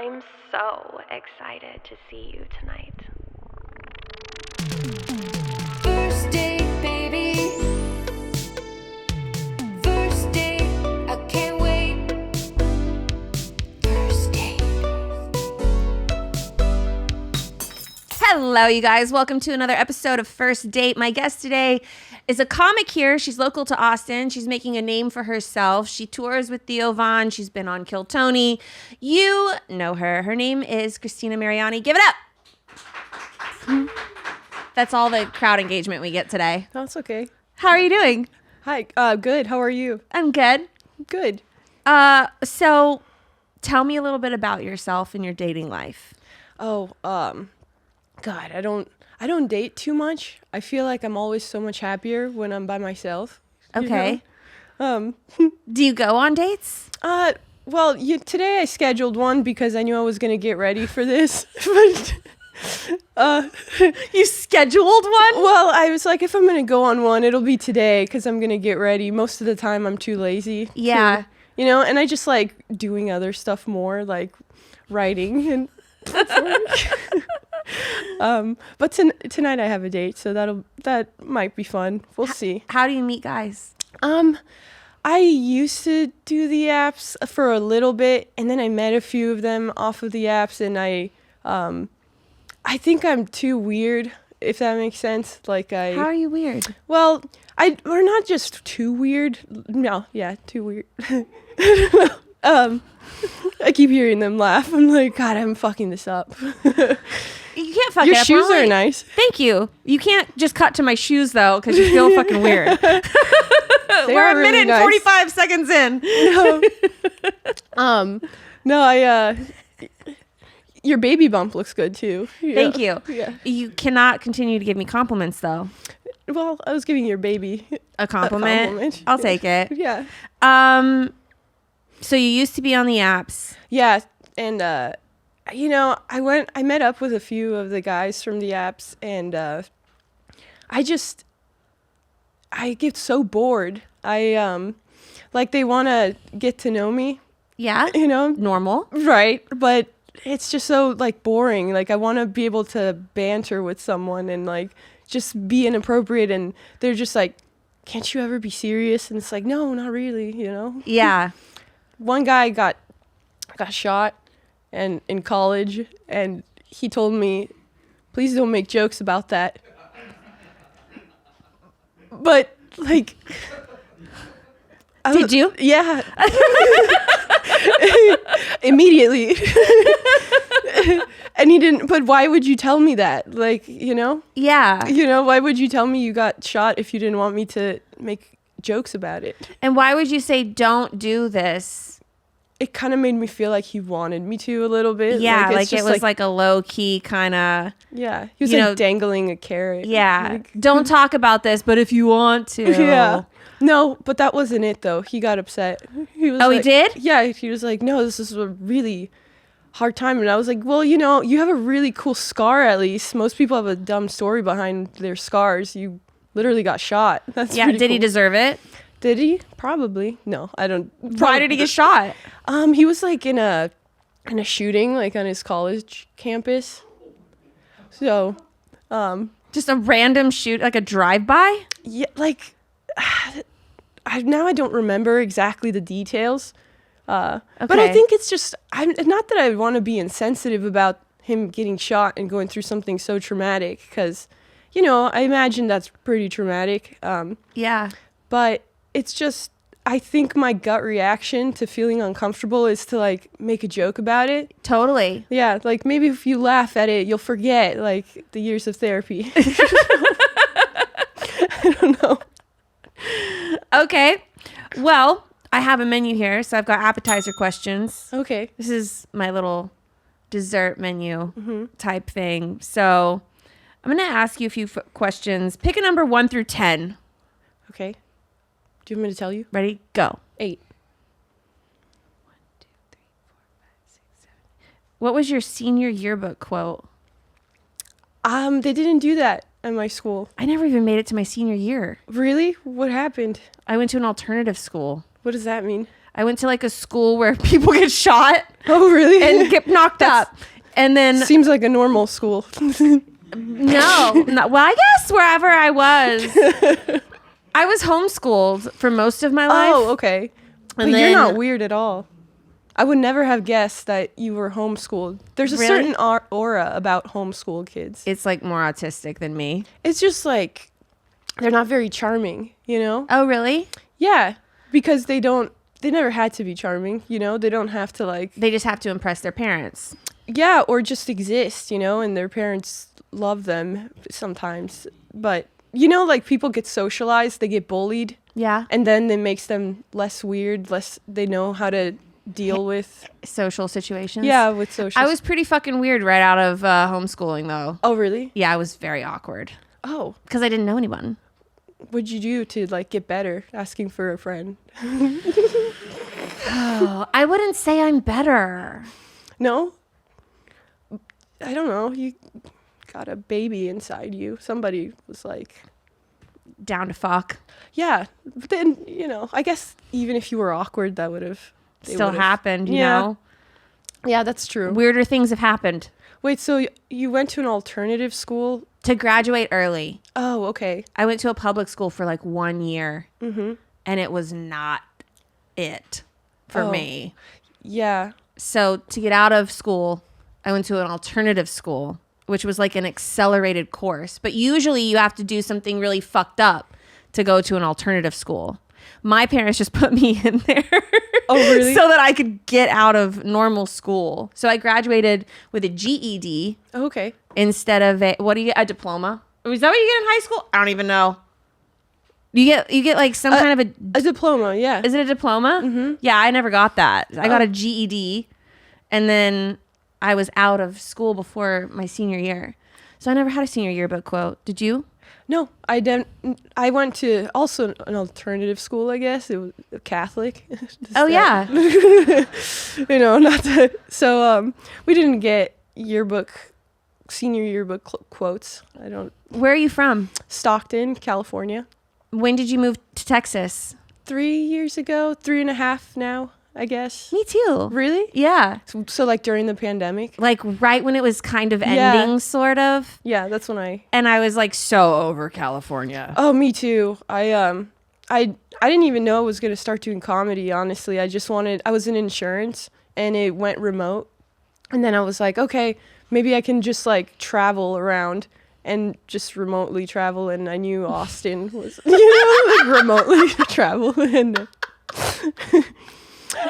I'm so excited to see you tonight. First date, baby. First date, I can't wait. First date. Hello, you guys. Welcome to another episode of First Date. My guest today is a comic here. She's local to Austin. She's making a name for herself. She tours with Theo Von. She's been on Kill Tony. You know her. Her name is Cristina Mariani. Give it up. That's all the crowd engagement we get today. That's okay. How are you doing? Hi. Good. How are you? I'm good. Good. So tell me a little bit about yourself and your dating life. God, I don't date too much. I feel like I'm always so much happier when I'm by myself. Okay. You Do you go on dates? Well, today I scheduled one because I knew I was going to get ready for this. But You scheduled one? well, I was like, if I'm going to go on one, it'll be today because I'm going to get ready. Most of the time I'm too lazy. Yeah. And I just like doing other stuff more, like writing and but tonight I have a date, so that might be fun. We'll see. How do you meet guys? I used to do the apps for a little bit, and then I met a few of them off of the apps, and I think I'm too weird, if that makes sense. How are you weird? Well, we're not just too weird. No, yeah, too weird. I keep hearing them laugh. I'm like, God, I'm fucking this up. You can't fuck Your it up. shoes are nice. Thank you. You can't just cut to my shoes, though, because you feel fucking weird. We're a minute and 45 seconds in. No, your baby bump looks good, too. Yeah. Thank you. Yeah. You cannot continue to give me compliments, though. Well, I was giving your baby A compliment? I'll take it. Yeah. So you used to be on the apps. Yeah, and I met up with a few of the guys from the apps, and I get so bored. Like they want to get to know me. Yeah. Normal. Right, but it's just so like boring. Like I want to be able to banter with someone and like just be inappropriate, and they're just like, can't you ever be serious? And it's like, no, not really, Yeah. One guy got shot and in college, and he told me, please don't make jokes about that. But like Did you? Yeah. Immediately. And he didn't, but why would you tell me that? Like, Yeah. Why would you tell me you got shot if you didn't want me to make jokes about it? And why would you say don't do this? It kind of made me feel like he wanted me to a little bit. Yeah, it's like it just was like a low key kind of. Yeah, he was dangling a carrot. Yeah, Like, don't talk about this, but if you want to. Yeah. No, but that wasn't it though. He got upset. He was he did? Yeah, he was like, no, this is a really hard time. And I was like, well, you have a really cool scar at least. Most people have a dumb story behind their scars. You literally got shot. That's Yeah, pretty did he cool. deserve it? Did he? Probably. No, I don't. Why did he get shot? He was like in a shooting like on his college campus. So, Just a random shoot, like a drive-by? yeah, like now I don't remember exactly the details. But I Okay. think it's just not that I want to be insensitive about him getting shot and going through something so traumatic, because I imagine that's pretty traumatic. Yeah. But it's just, I think my gut reaction to feeling uncomfortable is to like make a joke about it. Totally. Yeah, like maybe if you laugh at it, you'll forget like the years of therapy. I don't know. Okay. Well, I have a menu here, so I've got appetizer questions. Okay. This is my little dessert menu type thing. So I'm going to ask you a few questions. Pick a number 1 through 10. Okay. Do you want me to tell you? Ready? Go. 8. 1, 2, 3, 4, 5, 6, 7. What was your senior yearbook quote? They didn't do that at my school. I never even made it to my senior year. Really? What happened? I went to an alternative school. What does that mean? I went to like a school where people get shot Oh, really? and get knocked up. And then Seems like a normal school. no, well, I guess wherever I was, I was homeschooled for most of my life. Oh, okay. But you're then- not weird at all. I would never have guessed that you were homeschooled. There's a Really? certain aura about homeschooled kids. It's like more autistic than me. It's just like they're not very charming, you know? Oh, really? Yeah, because they never had to be charming, you know? They don't have to like, They just have to impress their parents. yeah, or just exist, you know? And their parents love them sometimes. But, you know, like people get socialized, they get bullied, Yeah. and then it makes them less weird, they know how to deal with, Social situations. yeah, with social. I was pretty fucking weird right out of homeschooling, though. Oh, really? Yeah, I was very awkward Oh, because I didn't know anyone. what'd you do to like get better? Asking for a friend? Oh, I wouldn't say I'm better. No? I don't know. You got a baby inside you. Somebody was like, Down to fuck. yeah. But then, you know, I guess even if you were awkward, that would have Still happened, you know? Yeah, that's true. Weirder things have happened. Wait, so you went to an alternative school? To graduate early, Oh, okay. I went to a public school for like 1 year, and it was not it for Oh. me. Yeah. So to get out of school, I went to an alternative school, which was like an accelerated course. But usually you have to do something really fucked up to go to an alternative school. My parents just put me in there. Oh, really? So that I could get out of normal school. So I graduated with a GED Oh, okay. instead of a diploma. Is that what you get in high school? I don't even know. You get like some kind of A diploma, yeah. is it a diploma? Mm-hmm. Yeah, I never got that. I got a GED, and then I was out of school before my senior year. So I never had a senior yearbook quote. Did you? No, I didn't. I went to also an alternative school, I guess. It was Catholic. Just Oh, that- yeah. You know, not that. So we didn't get senior yearbook quotes. I don't. Where are you from? Stockton, California. When did you move to Texas? 3 years ago, 3.5 now, I guess. Me too. Really? Yeah. So like during the pandemic? Like right when it was kind of Yeah. ending, sort of. Yeah, that's when I. And I was like so over California. Oh, me too. I didn't even know I was gonna start doing comedy. Honestly, I was in insurance, and it went remote, and then I was like, okay, maybe I can just like travel around and just remotely travel. And I knew Austin was, like remotely travel. And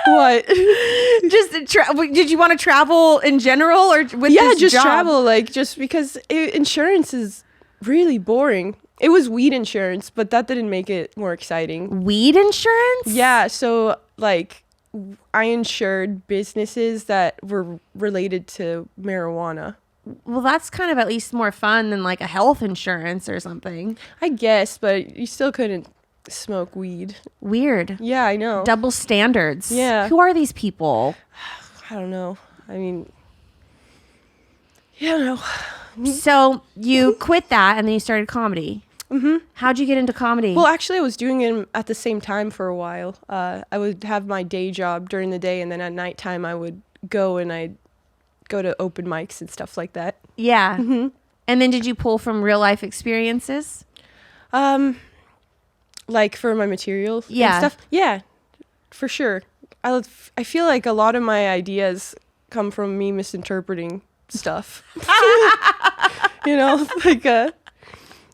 what? Did you want to travel in general or with Yeah, this just job? travel, like just because insurance is really boring. It was weed insurance, but that didn't make it more exciting. Weed insurance? Yeah, so like I insured businesses that were related to marijuana. Well, that's kind of at least more fun than like a health insurance or something. I guess, but you still couldn't smoke weed. Weird. Yeah, I know. Double standards. Yeah. Who are these people? I don't know. I mean, yeah, I don't know. So you quit that and then you started comedy. Mm-hmm. How'd you get into comedy? Well, actually, I was doing it at the same time for a while. I would have my day job during the day, and then at nighttime, I would go and I'd go to open mics and stuff like that. yeah. Mm-hmm. And then did you pull from real life experiences? Like for my materials Yeah. and stuff. Yeah, for sure. I feel like a lot of my ideas come from me misinterpreting stuff. You know,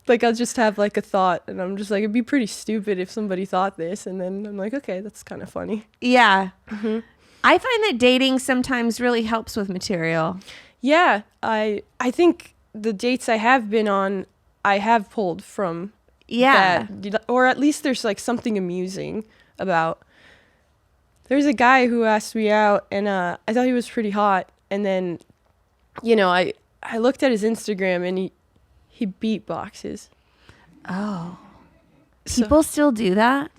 like I'll just have like a thought and I'm just like, it'd be pretty stupid if somebody thought this. And then I'm like, okay, that's kind of funny. Yeah. Mm-hmm. I find that dating sometimes really helps with material. Yeah, I think the dates I have been on, I have pulled from Yeah. that, or at least there's like something amusing about. There's a guy who asked me out, and I thought he was pretty hot, and then, you know, I looked at his Instagram, and he beatboxes. Oh. So- People still do that?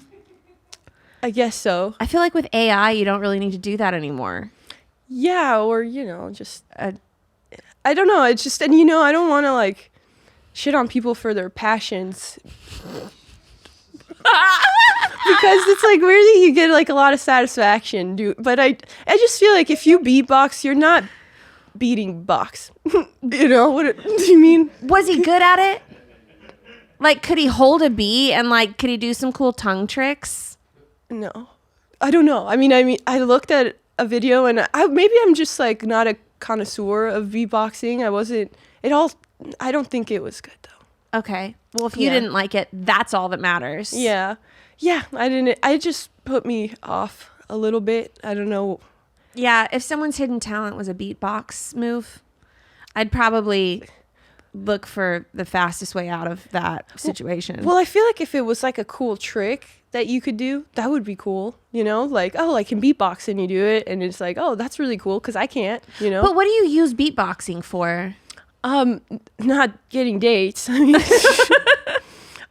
I guess so. I feel like with AI, you don't really need to do that anymore. Yeah, or you know, just I don't know. It's just, and you know, I don't want to like shit on people for their passions. because it's like really you get like a lot of satisfaction, dude. But I just feel like if you beatbox, you're not beating box. You know what do you mean? Was he good at it? Like, could he hold a beat and like, could he do some cool tongue tricks? No, I don't know. I mean, I looked at a video and maybe I'm just like not a connoisseur of beatboxing. I don't think it was good though. Okay. Well, if you didn't like it, that's all that matters. Yeah. I didn't. I just put me off a little bit. I don't know. Yeah. If someone's hidden talent was a beatbox move, I'd probably look for the fastest way out of that situation. Well, I feel like if it was like a cool trick that you could do, that would be cool. You know, like, oh, I can beatbox and you do it. And it's like, oh, that's really cool because I can't, you know. But what do you use beatboxing for? Not getting dates. I mean,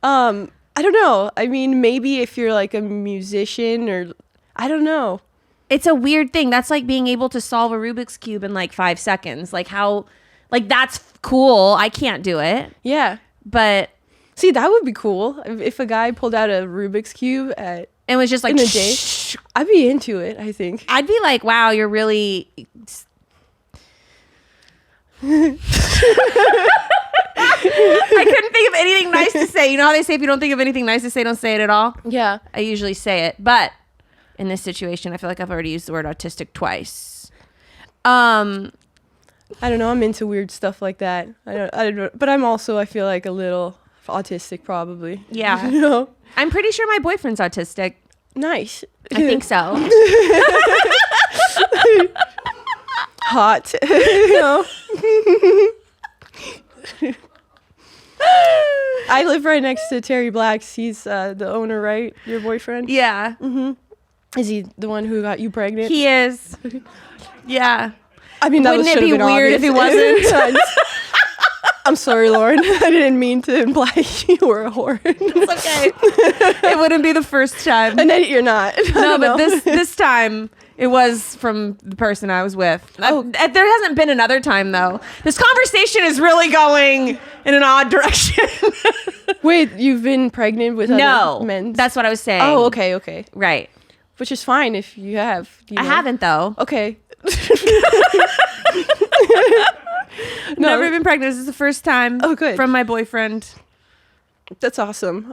I don't know. I mean, maybe if you're like a musician or I don't know. It's a weird thing. That's like being able to solve a Rubik's Cube in like 5 seconds. Like how, like that's cool. I can't do it. Yeah. But see, that would be cool. If a guy pulled out a Rubik's Cube at it was just like in a day, I'd be into it, I think. I'd be like, wow, you're really I couldn't think of anything nice to say. You know how they say if you don't think of anything nice to say, don't say it at all? Yeah. I usually say it. But in this situation, I feel like I've already used the word autistic twice. I don't know. I'm into weird stuff like that. I don't know. But I'm also, I feel like a little autistic probably. Yeah. You know? I'm pretty sure my boyfriend's autistic. Nice. I think so. Hot. You know? I live right next to Terry Blacks. He's the owner, right? Your boyfriend? Yeah. Mm-hmm. Is he the one who got you pregnant? He is. Yeah. I mean, that Wouldn't it should've be been weird if he wasn't? I'm sorry, Lauren. I didn't mean to imply you were a whore. It's okay. It wouldn't be the first time. And then you're not. No, but this time it was from the person I was with. Oh. There hasn't been another time though. This conversation is really going in an odd direction. Wait, you've been pregnant with other men? That's what I was saying. Oh, okay. Right. Which is fine if you have. You know. I haven't though. Okay. Never been pregnant. This is the first time. Oh, good. From my boyfriend. That's awesome.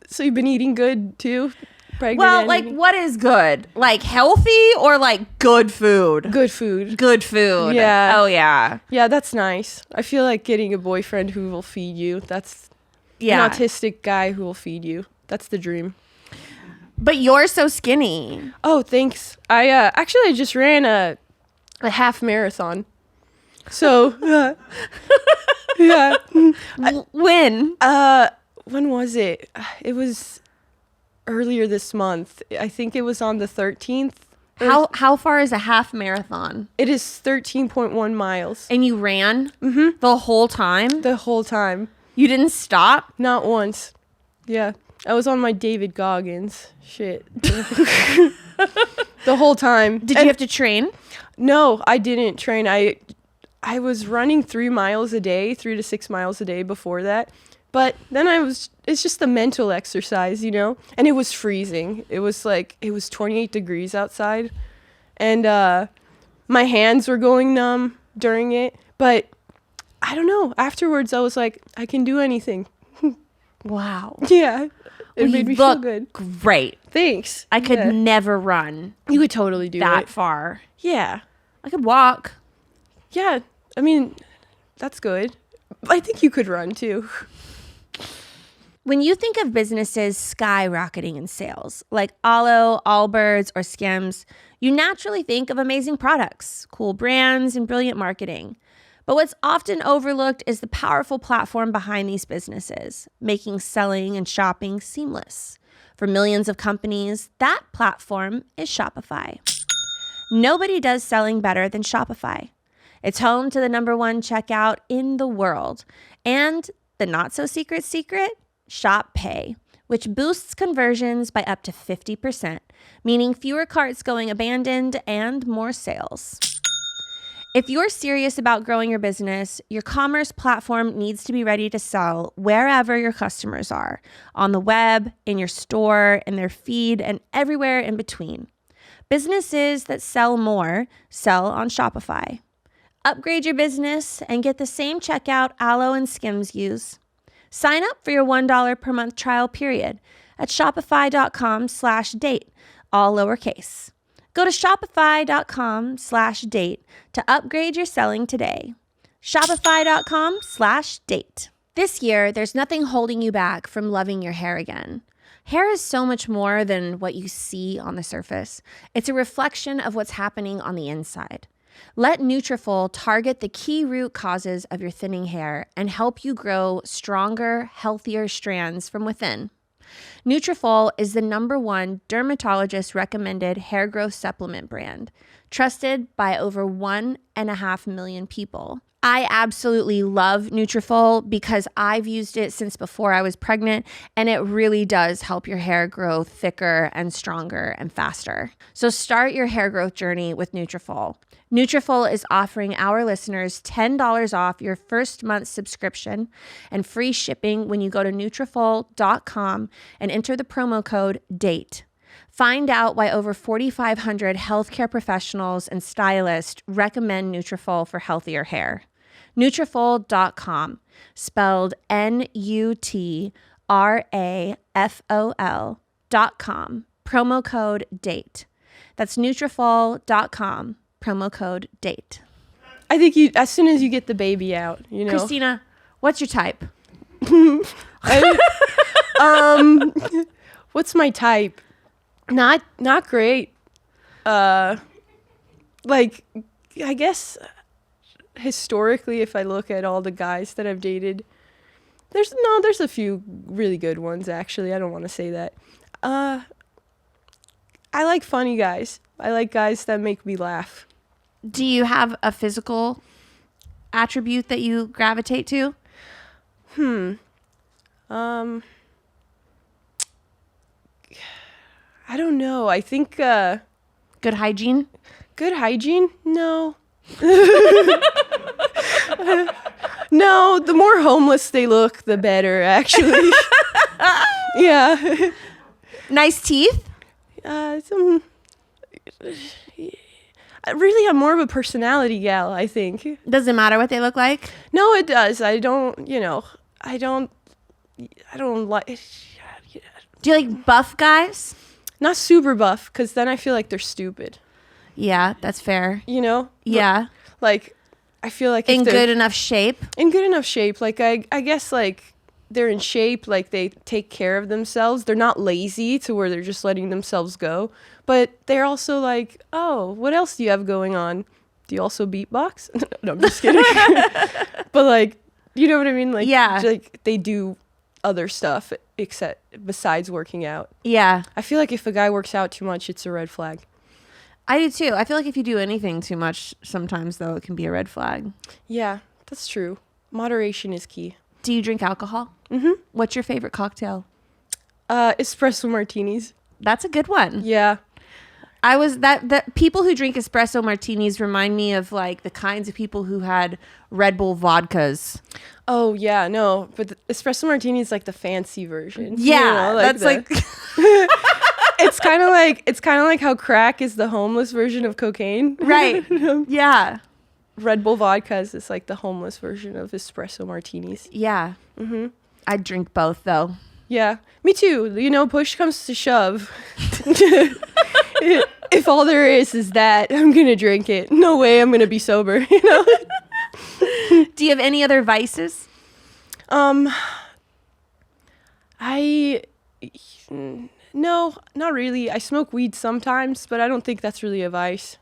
So you've been eating good too? Pregnant? Well, like what is good? Like healthy or like good food? Good food. Good food. Yeah. Oh yeah. Yeah, that's nice. I feel like getting a boyfriend who will feed you. That's an autistic guy who will feed you. That's the dream. But you're so skinny. Oh, thanks. I just ran a half marathon. So yeah. When? When was it? It was earlier this month. I think it was on the 13th. How far is a half marathon? It is 13.1 miles. And you ran the whole time? The whole time. You didn't stop? Not once. Yeah. I was on my David Goggins shit. The whole time. Did you have to train? No, I didn't train. I was running 3 miles a day, 3 to 6 miles a day before that. But then it's just a mental exercise, you know? And it was freezing. It was 28 degrees outside. And my hands were going numb during it. But I don't know. Afterwards, I was like, I can do anything. Wow. Yeah. It made me feel good. Great. Thanks. I could never run You could totally do that it. far. Yeah. I could walk. Yeah. I mean, that's good. I think you could run too. When you think of businesses skyrocketing in sales, like Alo, Allbirds, or Skims, you naturally think of amazing products, cool brands, and brilliant marketing. But what's often overlooked is the powerful platform behind these businesses, making selling and shopping seamless. For millions of companies, that platform is Shopify. Nobody does selling better than Shopify. It's home to the #1 checkout in the world. And the not-so-secret secret, Shop Pay, which boosts conversions by up to 50%, meaning fewer carts going abandoned and more sales. If you're serious about growing your business, your commerce platform needs to be ready to sell wherever your customers are, on the web, in your store, in their feed, and everywhere in between. Businesses that sell more sell on Shopify. Upgrade your business and get the same checkout Aloe and Skims use. Sign up for your $1 per month trial period at shopify.com/date, all lowercase. Go to shopify.com/date to upgrade your selling today. Shopify.com/date. This year, there's nothing holding you back from loving your hair again. Hair is so much more than what you see on the surface. It's a reflection of what's happening on the inside. Let Nutrafol target the key root causes of your thinning hair and help you grow stronger, healthier strands from within. Nutrafol is the #1 dermatologist-recommended hair growth supplement brand, trusted by over 1.5 million people. I absolutely love Nutrafol because I've used it since before I was pregnant, and it really does help your hair grow thicker and stronger and faster. So start your hair growth journey with Nutrafol. Nutrafol is offering our listeners $10 off your first month's subscription and free shipping when you go to Nutrafol.com and enter the promo code DATE. Find out why over 4,500 healthcare professionals and stylists recommend Nutrafol for healthier hair. Nutrafol.com, spelled Nutrafol.com, promo code DATE. That's Nutrafol.com, promo code DATE. I think you, as soon as you get the baby out, you know. Christina, what's your type? What's my type? Not great. Like, I guess historically, if I look at all the guys that I've dated, there's a few really good ones, actually. I don't want to say that. I like funny guys. I like guys that make me laugh. Do you have a physical attribute that you gravitate to? I don't know. I think Good hygiene? good hygiene? No. No, the more homeless they look, the better, actually. Yeah. Nice teeth? Really, I'm more of a personality gal, I think. Doesn't matter what they look like? No, it does. I don't like... Do you like buff guys? Not super buff, because then I feel like they're stupid. Yeah, that's fair. You know? Yeah. Like, I feel like if In they're good enough shape? in good enough shape, like I guess like they're in shape, like they take care of themselves. They're not lazy to where they're just letting themselves go, but they're also like, oh, what else do you have going on? Do you also beatbox? No, I'm just kidding. But like, you know what I mean? Like, Yeah. like they do other stuff except besides working out. Yeah. I feel like if a guy works out too much, it's a red flag. I do too. I feel like if you do anything too much, sometimes though, it can be a red flag. Yeah, that's true. Moderation is key. Do you drink alcohol? Mm-hmm. What's your favorite cocktail? Espresso martinis. That's a good one. Yeah. I was that people who drink espresso martinis remind me of like the kinds of people who had Red Bull vodkas. Oh yeah, no, but the espresso martini is like the fancy version. Yeah, that's like it's kind of like how crack is the homeless version of cocaine. right. Yeah. Red Bull vodkas is like the homeless version of espresso martinis. Yeah. Mm-hmm. I'd drink both though. Yeah, me too. You know, push comes to shove. If all there is that, I'm gonna drink it. No way I'm gonna be sober. You know. Do you have any other vices? No, not really. I smoke weed sometimes, but I don't think that's really a vice.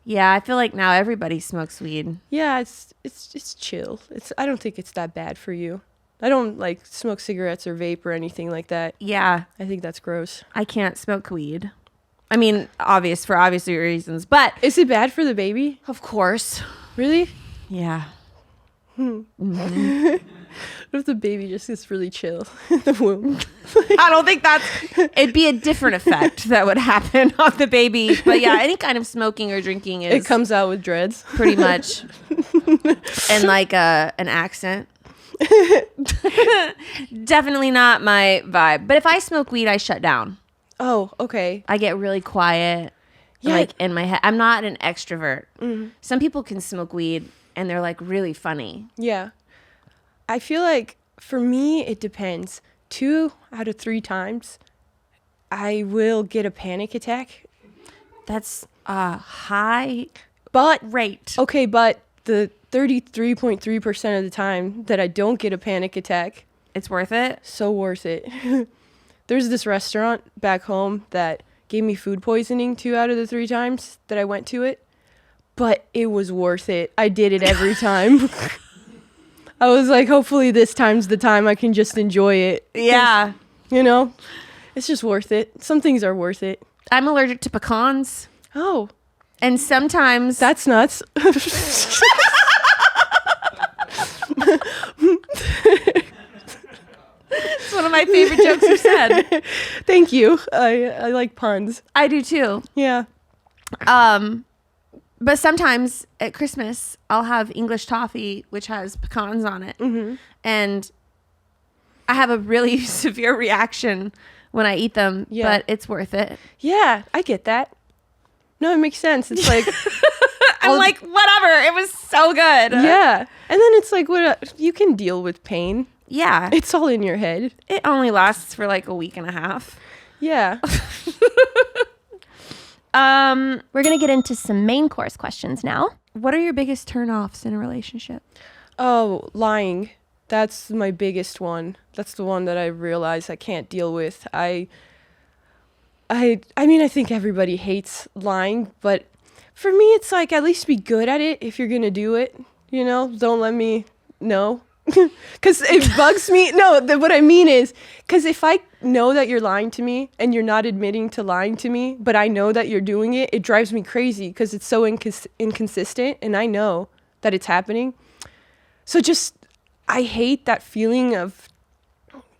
Yeah, I feel like now everybody smokes weed. Yeah, it's chill. I don't think it's that bad for you. I don't like smoke cigarettes or vape or anything like that. Yeah, I think that's gross. I can't smoke weed. I mean, for obvious reasons, but Is it bad for the baby? of course. Really? Yeah. What if the baby just gets really chill in the womb? I don't think it'd be a different effect that would happen on the baby. But yeah, any kind of smoking or drinking is It comes out with dreads. pretty much. And like an accent. Definitely not my vibe. But if I smoke weed, I shut down. Oh, okay. I get really quiet. Yeah. Like in my head. I'm not an extrovert. Some people can smoke weed and they're like really funny. Yeah. I feel like for me, it depends. 2 out of 3 times, I will get a panic attack. That's a high But, rate. okay, but the 33.3% of the time that I don't get a panic attack, It's worth it. so worth it. There's this restaurant back home that gave me food poisoning 2 out of the 3 times that I went to it. But it was worth it. I did it every time. I was like, hopefully this time's the time I can just enjoy it. Yeah. You know? It's just worth it. Some things are worth it. I'm allergic to pecans. Oh, And sometimes that's nuts. it's one of my favorite jokes you've said. Thank you. I like puns. I do too. Yeah. But sometimes at Christmas, I'll have English toffee, which has pecans on it. And I have a really severe reaction when I eat them, Yeah. but it's worth it. Yeah, I get that. No, it makes sense. It's like, I'm like, whatever. It was so good. yeah. And then it's like, you can deal with pain. Yeah. It's all in your head. It only lasts for like a week and a half. Yeah. We're going to get into some main course questions now. What are your biggest turnoffs in a relationship? Oh, lying. That's my biggest one. That's the one that I realize I can't deal with. I mean, I think everybody hates lying, but for me, it's like, at least be good at it if you're going to do it. You know, don't let me know. Because it bugs me. No, what I mean is, because if I know that you're lying to me and you're not admitting to lying to me, but I know that you're doing it, it drives me crazy because it's so inconsistent and I know that it's happening. So I hate that feeling of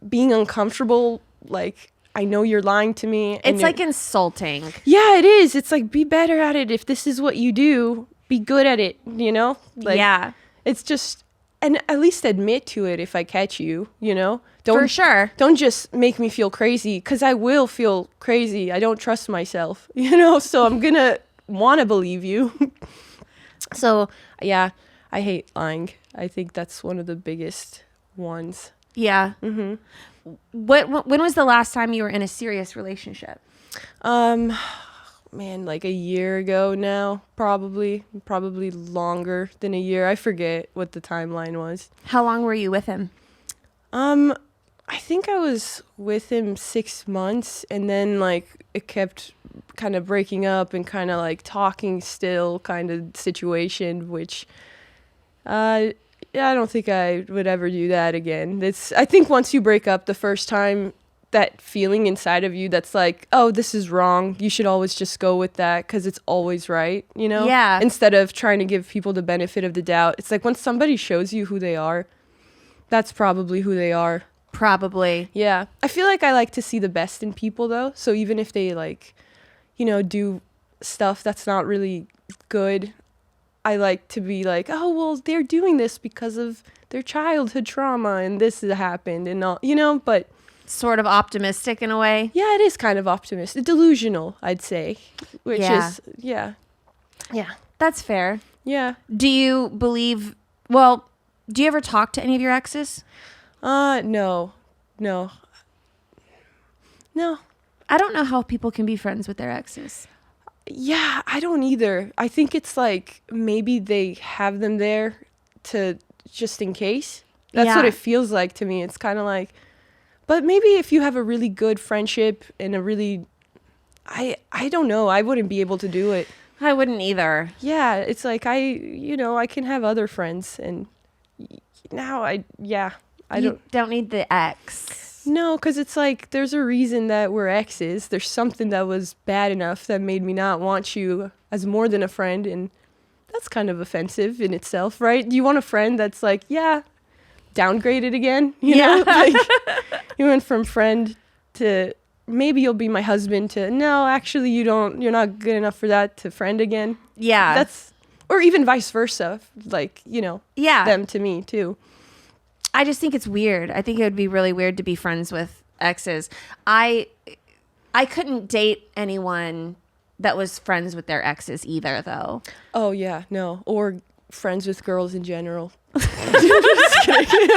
being uncomfortable. Like, I know you're lying to me. It's like insulting. Yeah, it is. It's like, be better at it. If this is what you do, be good at it, you know? Like, yeah. It's just, and at least admit to it if I catch you, you know? For sure. Don't just make me feel crazy, because I will feel crazy. I don't trust myself, you know? So I'm going to want to believe you. So, yeah, I hate lying. I think that's one of the biggest ones. Yeah. Mm-hmm. When was the last time you were in a serious relationship? Man, like a year ago now, probably longer than a year. I forget what the timeline was. How long were you with him? I think I was with him 6 months, and then like it kept kind of breaking up and kind of like talking still kind of situation, which yeah, I don't think I would ever do that again. I think once you break up the first time, that feeling inside of you that's like, oh, this is wrong. You should always just go with that because it's always right, you know? Yeah. Instead of trying to give people the benefit of the doubt. It's like, once somebody shows you who they are, that's probably who they are. Probably. Yeah. I feel like I like to see the best in people, though. So even if they, like, you know, do stuff that's not really good, I like to be like, oh, well, they're doing this because of their childhood trauma and this has happened and all, you know, but Sort of optimistic in a way. yeah, it is kind of optimistic. Delusional, I'd say, which Yeah. is, yeah. Yeah. That's fair. Yeah. Do you believe, well, do you ever talk to any of your exes? No. I don't know how people can be friends with their exes. Yeah, I don't either. I think it's like maybe they have them there to just in case. That's what Yeah. it feels like to me. It's kind of like, but maybe if you have a really good friendship and a really, I don't know. I wouldn't be able to do it. I wouldn't either. Yeah, it's like I can have other friends and now I You don't need the ex. No, because it's like there's a reason that we're exes. There's something that was bad enough that made me not want you as more than a friend, and that's kind of offensive in itself, right? You want a friend that's like, yeah, downgraded again. You know, like you went from friend to maybe you'll be my husband to no, actually you're not good enough for that to friend again. Yeah. That's, or even vice versa. Like, you know, them to me too. I just think it's weird. I think it would be really weird to be friends with exes. I couldn't date anyone that was friends with their exes either, though. Oh yeah, no, or friends with girls in general. Just kidding.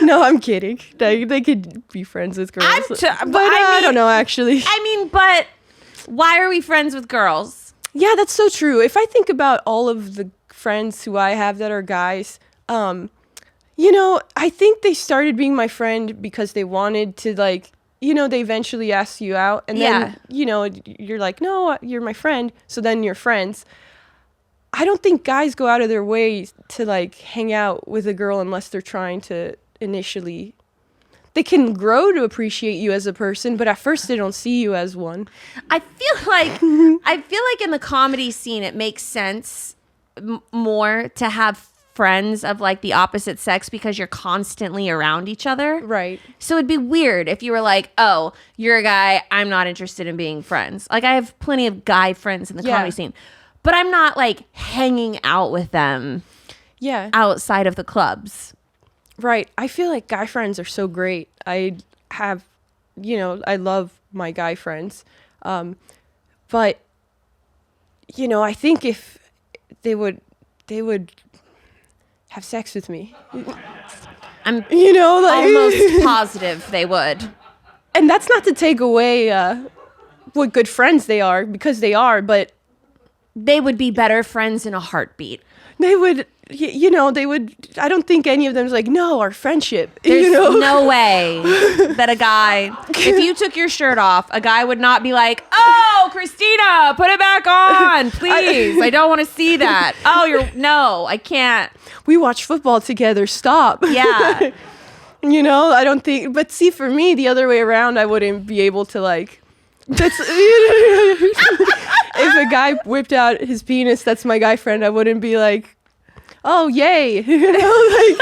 No, I'm kidding. They could be friends with girls. But I don't know, actually. I mean, but why are we friends with girls? Yeah, that's so true. If I think about all of the friends who I have that are guys, you know, I think they started being my friend because they wanted to, like, you know, they eventually ask you out. And then, you know, you're like, no, you're my friend. So then you're friends. I don't think guys go out of their way to, like, hang out with a girl unless they're trying to initially. They can grow to appreciate you as a person, but at first they don't see you as one. I feel like in the comedy scene, it makes sense more to have friends of like the opposite sex because you're constantly around each other. Right. So it'd be weird if you were like, oh, you're a guy, I'm not interested in being friends. Like I have plenty of guy friends in the comedy scene, but I'm not like hanging out with them outside of the clubs. Right. I feel like guy friends are so great. I have, you know, I love my guy friends. But, you know, I think if they would have sex with me. I'm you know, like, almost positive they would. And that's not to take away what good friends they are, because they are, but they would be better friends in a heartbeat. They would, you know, they would. I don't think any of them's like, no, our friendship. There's you know? no way that a guy, if you took your shirt off, a guy would not be like, oh, Christina, put it back on, please. I don't want to see that. Oh, no, I can't. We watch football together. Stop. Yeah. You know, I don't think, but see, for me, the other way around, I wouldn't be able to, like, that's, if a guy whipped out his penis, that's my guy friend, I wouldn't be like, oh, yay. You know, like,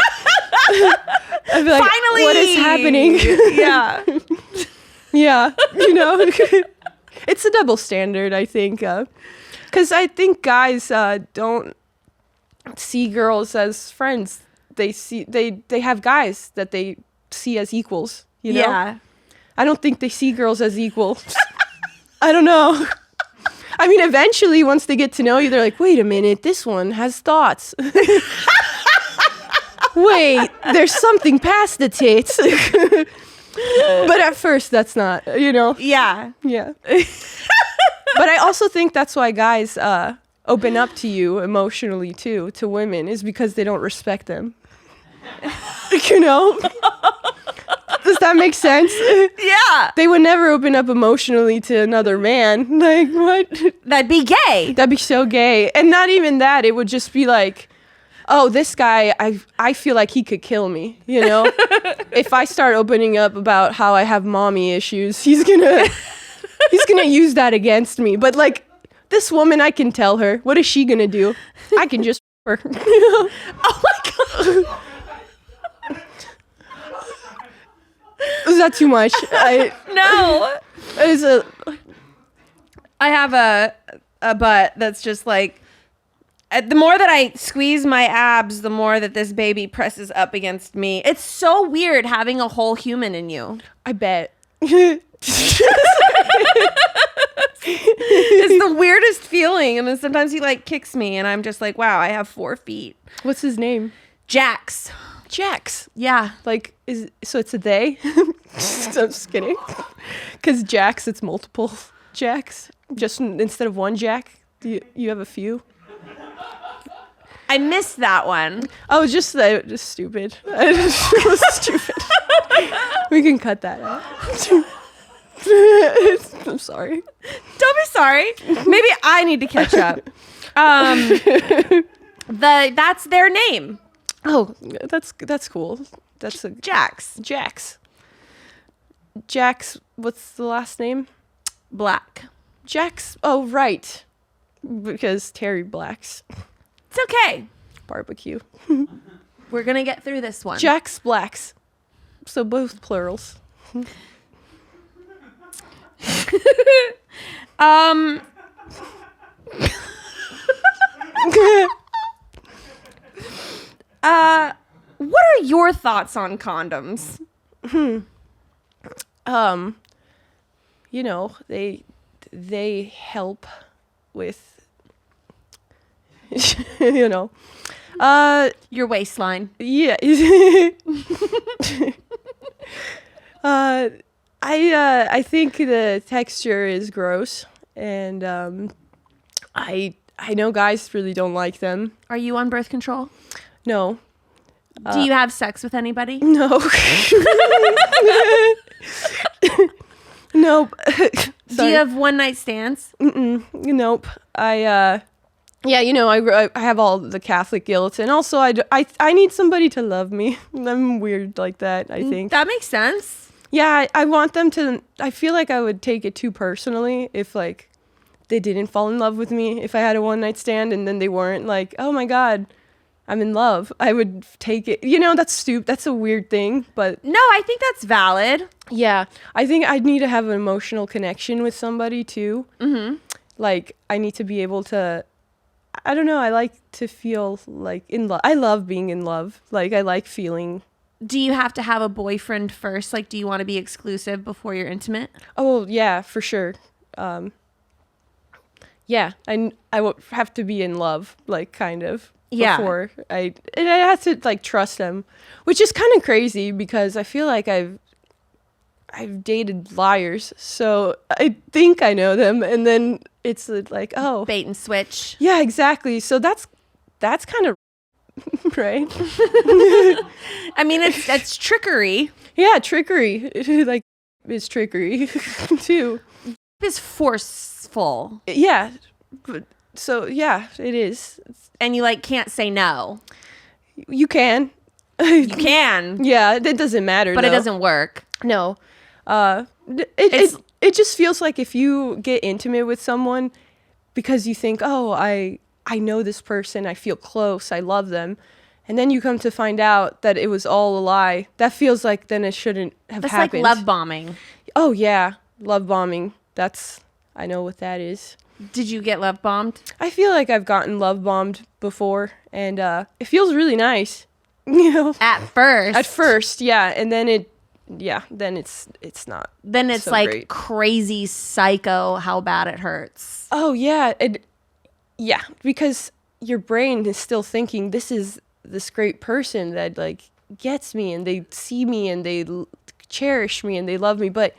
I'd be like, finally, what is happening? Yeah. Yeah, you know, it's a double standard, I think, because I think guys don't see girls as friends. They have guys that they see as equals, you know? Yeah. I don't think they see girls as equal. I don't know. I mean, eventually, once they get to know you, they're like, wait a minute, this one has thoughts. Wait, there's something past the tits. But at first, that's not, you know? Yeah. Yeah. But I also think that's why guys open up to you emotionally, too, to women, is because they don't respect them. You know? Does that make sense? Yeah. They would never open up emotionally to another man. Like, what? That'd be gay. That'd be so gay. And not even that. It would just be like, oh, this guy, I feel like he could kill me, you know? If I start opening up about how I have mommy issues, he's gonna use that against me. But, like, this woman, I can tell her. What is she gonna do? I can just her. Oh, my God. Is that too much? No. I have a butt that's just like, the more that I squeeze my abs, the more that this baby presses up against me. It's so weird having a whole human in you. I bet. It's the weirdest feeling. And then sometimes he like kicks me and I'm just like, wow, I have 4 feet. What's his name? Jax. Jax. Yeah. Like, so it's a they? So I'm just kidding. Because Jax, it's multiple Jacks. Just instead of one Jack, you have a few. I missed that one. Oh, just stupid. It was stupid. We can cut that out. I'm sorry. Don't be sorry. Maybe I need to catch up. That's their name. Oh, that's cool. That's a Jax. Jax, what's the last name? Black. Jax. Oh, right. Because Terry Black's It's okay. barbecue. We're going to get through this one. Jacks, blacks. So both plurals. What are your thoughts on condoms? You know, they help with you know. Your waistline. Yeah. I think the texture is gross, and I know guys really don't like them. Are you on birth control? No. Do you have sex with anybody? No. Nope. Do you have one night stands? Nope. Yeah, you know, I have all the Catholic guilt, and also I need somebody to love me. I'm weird like that, I think. That makes sense. Yeah, I want them to. I feel like I would take it too personally if like they didn't fall in love with me. If I had a one night stand and then they weren't like, oh my God, I'm in love. I would take it. You know, that's stupid. That's a weird thing, but No, I think that's valid. yeah, I think I'd need to have an emotional connection with somebody too. Mm-hmm. Like I need to be able to. I don't know. I like to feel like in love. I love being in love. Like I like feeling. Do you have to have a boyfriend first? Like, do you want to be exclusive before you're intimate? Oh yeah, for sure. Yeah, I would have to be in love, like kind of. Yeah. Before and I have to like trust them, which is kind of crazy because I feel like I've dated liars, so I think I know them, and then it's like, oh, Bait and switch. yeah, exactly. So that's kind of right. I mean, it's trickery. Yeah, trickery. Like it's trickery too. It's forceful. Yeah. But, so yeah, it is. And you like can't say no. You can. You can, Yeah, it doesn't matter. but though. it doesn't work. No. It just feels like if you get intimate with someone because you think, oh, I know this person, I feel close, I love them, and then you come to find out that it was all a lie, that feels like then it shouldn't have That's happened. like love bombing. Oh yeah, love bombing. I know what that is. Did you get love bombed? I feel like I've gotten love bombed before, and it feels really nice. You know, At first. at first, yeah, and then then it's not. Then it's so like great. crazy psycho how bad it hurts. Oh yeah, yeah, because your brain is still thinking this is this great person that like gets me and they see me and they cherish me and they love me. But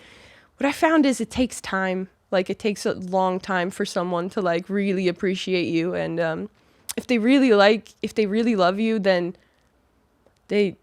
what I found is it takes time. Like it takes a long time for someone to like really appreciate you, and if they really love you, then they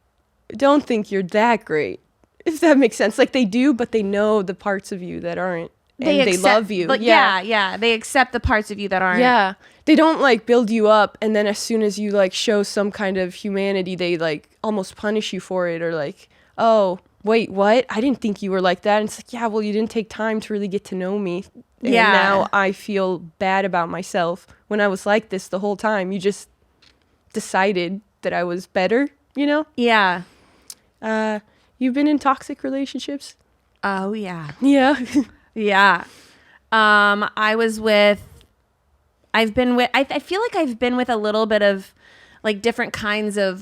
don't think you're that great. If that makes sense. Like they do, but they know the parts of you that aren't. And they love you. But yeah. They accept the parts of you that aren't. Yeah. They don't like build you up and then as soon as you like show some kind of humanity, they like almost punish you for it or like, oh, wait, what? I didn't think you were like that. And it's like, yeah, well, you didn't take time to really get to know me. And Yeah. now I feel bad about myself when I was like this the whole time. You just decided that I was better, you know? Yeah. You've been in toxic relationships? Oh, yeah. Yeah. Yeah. I feel like I've been with a little bit of like different kinds of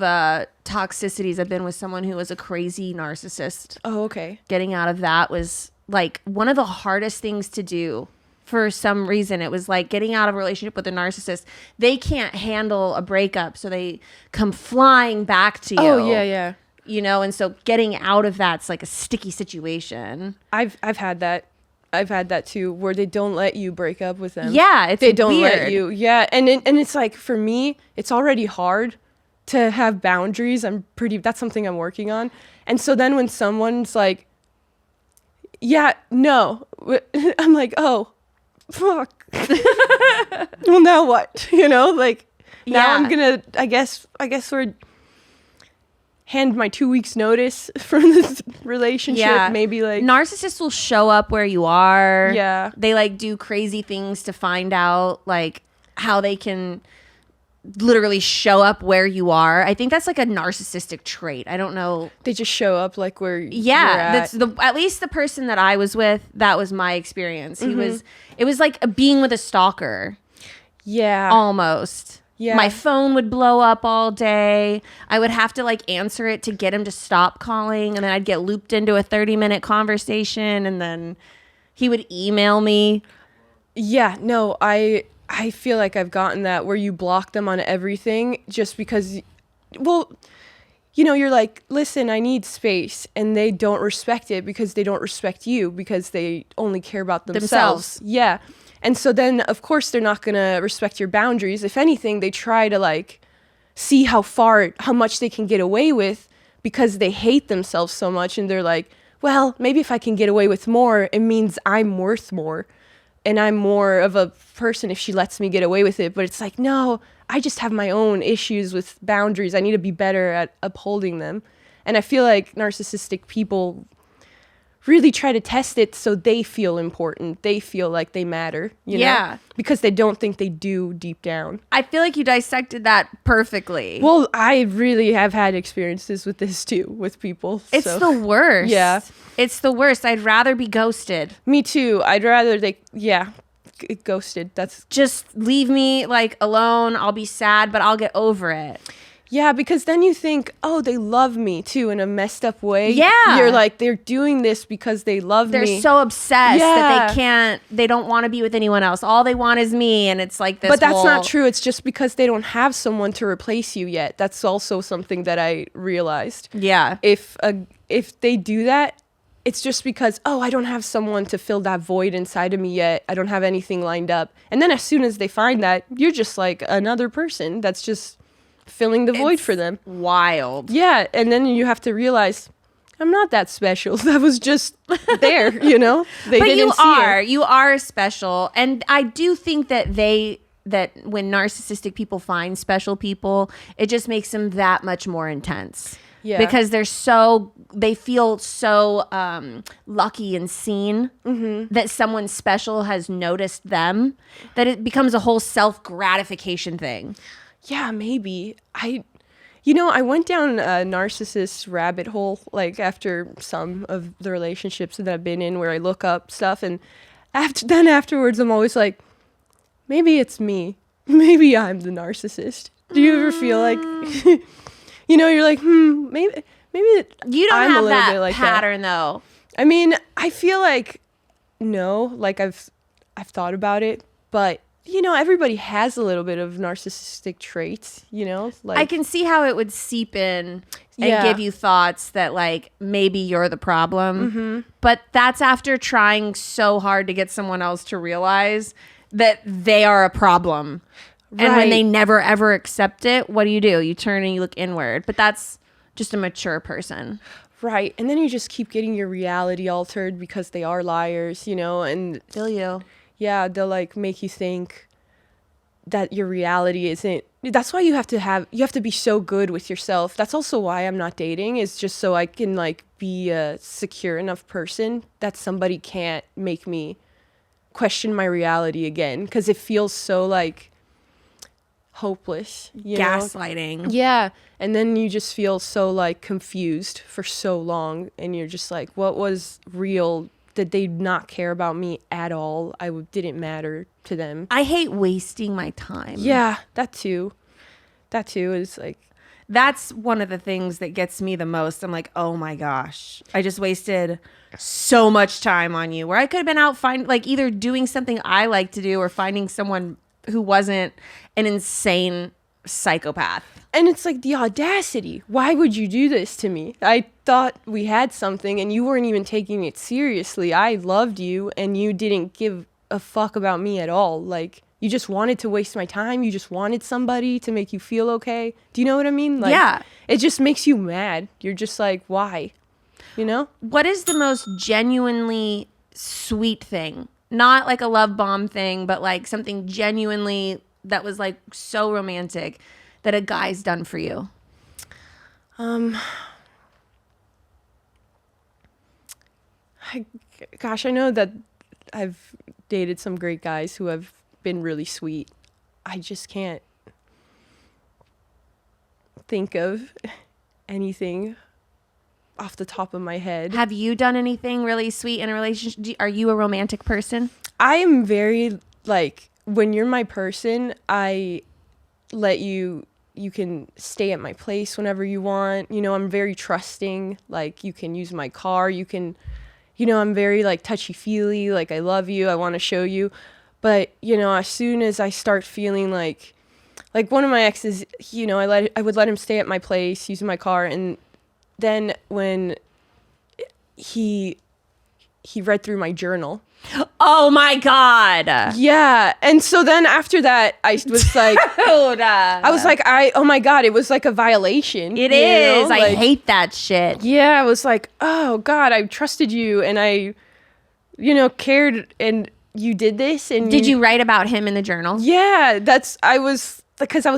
toxicities. I've been with someone who was a crazy narcissist. Oh, okay. Getting out of that was like one of the hardest things to do for some reason. It was like getting out of a relationship with a narcissist. They can't handle a breakup, so they come flying back to you. Oh, yeah. You know, and so getting out of that's like a sticky situation. I've had that. I've had that too, where they don't let you break up with them. Yeah, they don't weird. let you. Yeah, and it's like for me, it's already hard to have boundaries. That's something I'm working on. And so then when someone's like, yeah, no, I'm like, oh, fuck. Well, now what? You know, like now I'm gonna. I guess we're. Hand my 2 weeks notice from this relationship. Yeah. Maybe like narcissists will show up where you are. Yeah. They like do crazy things to find out like how they can literally show up where you are. I think that's like a narcissistic trait. I don't know. They just show up like where you're Yeah, at. that's at least the person that I was with, that was my experience. It was like being with a stalker. Yeah. Almost. Yeah. My phone would blow up all day. I would have to like answer it to get him to stop calling, and then I'd get looped into a 30-minute conversation, and then he would email me. Yeah, no, I feel like I've gotten that where you block them on everything just because, well, you know, you're like, listen, I need space, and they don't respect it because they don't respect you because they only care about themselves. Yeah. And so then, of course, they're not going to respect your boundaries. If anything, they try to like see how much they can get away with because they hate themselves so much. And they're like, well, maybe if I can get away with more, it means I'm worth more. And I'm more of a person if she lets me get away with it. But it's like, no, I just have my own issues with boundaries. I need to be better at upholding them. And I feel like narcissistic people really try to test it so they feel important. They feel like they matter, you know? Because they don't think they do deep down. I feel like you dissected that perfectly. Well, I really have had experiences with this too, with people. It's so. the worst. Yeah. It's the worst. I'd rather be ghosted. Me too. I'd rather ghosted. That's Just leave me like alone. I'll be sad, but I'll get over it. yeah, because then you think, oh, they love me too in a messed up way. Yeah. You're like, they're doing this because they love me. They're so obsessed that Yeah. they don't want to be with anyone else. All they want is me. And it's like this. But that's whole- not true. It's just because they don't have someone to replace you yet. That's also something that I realized. Yeah. If they do that, it's just because, oh, I don't have someone to fill that void inside of me yet. I don't have anything lined up. And then as soon as they find that, you're just like another person that's just filling the void for them. Wild. Yeah, and then you have to realize I'm not that special. That was just there, you know? They But didn't you see are. it. You are special. And I do think that when narcissistic people find special people, it just makes them that much more intense. Yeah. Because they feel so lucky and seen that someone special has noticed them, that it becomes a whole self-gratification thing. Yeah, maybe. I went down a narcissist rabbit hole, like after some of the relationships that I've been in where I look up stuff, and afterwards I'm always like, maybe it's me. Maybe I'm the narcissist. Do you ever feel like, you know, you're like, maybe You don't I'm a have little that bit like pattern though. I mean, I feel like, no, like I've thought about it, but you know, everybody has a little bit of narcissistic traits, you know? Like I can see how it would seep in and Yeah. give you thoughts that like maybe you're the problem. But that's after trying so hard to get someone else to realize that they are a problem. And when Right. they never ever accept it, what do? You turn and you look inward. But that's just a mature person. Right. And then you just keep getting your reality altered because they are liars, you know, and Feel you. yeah, they'll like make you think that your reality isn't. That's why you have to be so good with yourself. That's also why I'm not dating, is just so I can like be a secure enough person that somebody can't make me question my reality again, because it feels so like hopeless, you know? Gaslighting. Yeah. And then you just feel so like confused for so long, and you're just like, what was real? Did they not care about me at all? Didn't matter to them. I hate wasting my time. Yeah, that too. That too is like, That's one of the things that gets me the most. I'm like, oh my gosh, I just wasted so much time on you, where I could have been out either doing something I like to do or finding someone who wasn't an insane psychopath. and it's like the audacity. Why would you do this to me? I thought we had something and you weren't even taking it seriously. I loved you and you didn't give a fuck about me at all. Like, you just wanted to waste my time. You just wanted somebody to make you feel okay. Do you know what I mean? Like, Yeah. It just makes you mad. You're just like, why? You know? What is the most genuinely sweet thing? Not like a love bomb thing, but like something genuinely that was like so romantic that a guy's done for you. Gosh, I know that I've dated some great guys who have been really sweet. I just can't. think of anything off the top of my head. Have you done anything really sweet in a relationship? Are you a romantic person? I am very, like, when you're my person, I let you can stay at my place whenever you want. You know, I'm very trusting. Like, you can use my car. You can, you know, I'm very, like, touchy-feely. Like, I love you. I want to show you. But, you know, as soon as I start feeling like one of my exes, you know, I would let him stay at my place, using my car. And then when he read through my journal. Oh my God. Yeah. And so then after that, I was like, oh my God, it was like a violation. It is. Know? I Like, hate that shit. yeah. I was like, oh God, I trusted you and I, you know, cared and you did this. And Did you write about him in the journal? Yeah. Because I was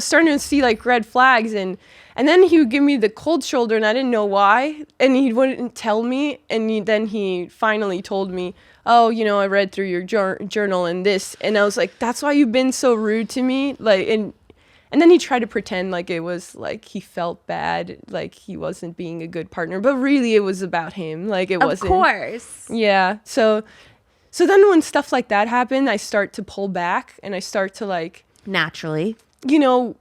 starting to see like red flags and then he would give me the cold shoulder and I didn't know why. And he wouldn't tell me. And then he finally told me, oh, you know, I read through your journal and this. And I was like, that's why you've been so rude to me. Like, and then he tried to pretend like it was like he felt bad, like he wasn't being a good partner. But really it was about him. Like it wasn't. Of course. Yeah. So then when stuff like that happened, I start to pull back and I start to like. Naturally. You know,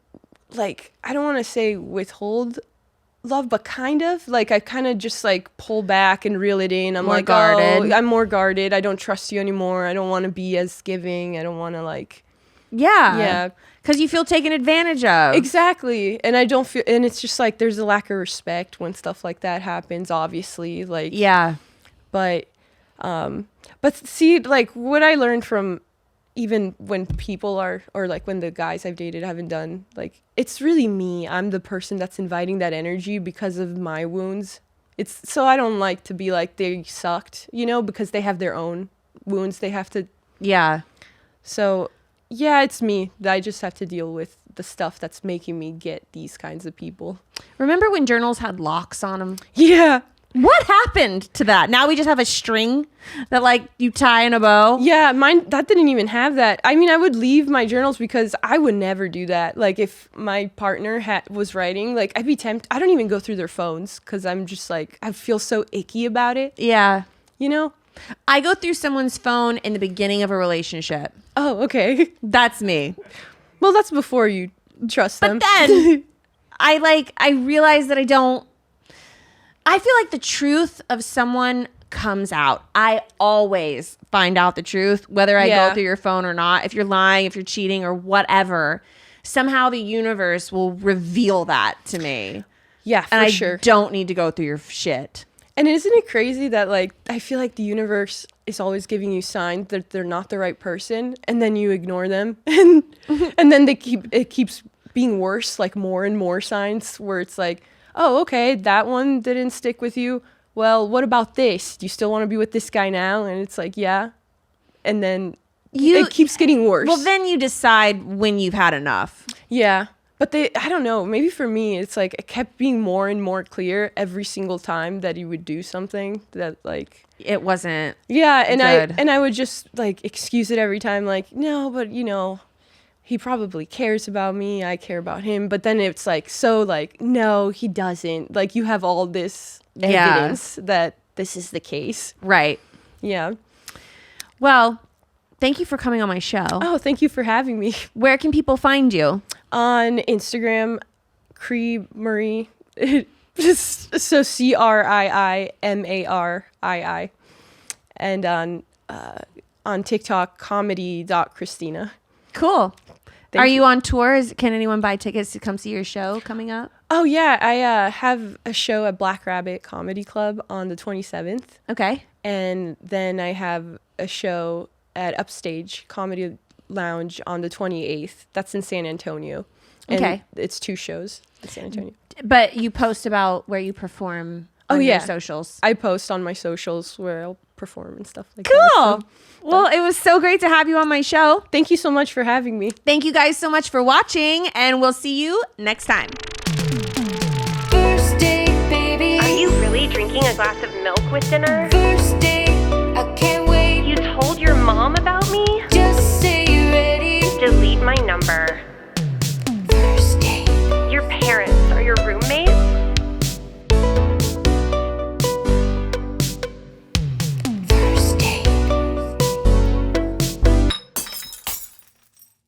like, I don't want to say withhold love, but kind of like I kind of just like pull back and reel it in. I'm More like, guarded. oh, I'm more guarded. I don't trust you anymore. I don't want to be as giving. I don't want to like. Yeah. Yeah. Because you feel taken advantage of. Exactly. And I don't feel, and it's just like there's a lack of respect when stuff like that happens, obviously. Like, Yeah. But see, like what I learned from even when people are, or like when the guys I've dated haven't done, like, it's really me. I'm the person that's inviting that energy because of my wounds. So I don't like to be like they sucked, you know, because they have their own wounds they have to. Yeah. So yeah, it's me. I just have to deal with the stuff that's making me get these kinds of people. Remember when journals had locks on them? Yeah. What happened to that? Now we just have a string that like you tie in a bow. Yeah, mine, that didn't even have that. I mean, I would leave my journals because I would never do that. Like if my partner was writing, like I'd be tempted. I don't even go through their phones because I'm just like, I feel so icky about it. Yeah. You know? I go through someone's phone in the beginning of a relationship. Oh, okay. That's me. Well, that's before you trust them. But then I realize that I feel like the truth of someone comes out. I always find out the truth, whether I go through your phone or not. If you're lying, if you're cheating or whatever, somehow the universe will reveal that to me. Yeah, for and sure. I don't need to go through your shit. And isn't it crazy that like I feel like the universe is always giving you signs that they're not the right person, and then you ignore them, and then it keeps being worse, like more and more signs where it's like, oh, okay, that one didn't stick with you. Well, what about this? Do you still want to be with this guy now? And it's like, yeah. And then it keeps getting worse. Well, then you decide when you've had enough. Yeah. But I don't know, maybe for me, it's like it kept being more and more clear every single time that he would do something that like. It wasn't. Yeah. good. I would just like excuse it every time. Like, no, but you know, he probably cares about me. I care about him. But then it's like, so like, no, he doesn't. Like you have all this evidence that this is the case. Right. Yeah. Well, thank you for coming on my show. Oh, thank you for having me. Where can people find you? On Instagram, Cree Marie. So CRIIMARII. And on TikTok, comedy.Cristina. Cool. Thank Are you on tours? Can anyone buy tickets to come see your show coming up? Oh, yeah. I have a show at Black Rabbit Comedy Club on the 27th. Okay. And then I have a show at Upstage Comedy Lounge on the 28th. That's in San Antonio. And Okay. it's 2 shows in San Antonio. But you post about where you perform on your socials. I post on my socials where I'll perform and stuff like Cool. that. So, Well, it was so great to have you on my show. thank you so much for having me. Thank you guys so much for watching, and we'll see you next time. First date, baby. Are you really drinking a glass of milk with dinner? First date.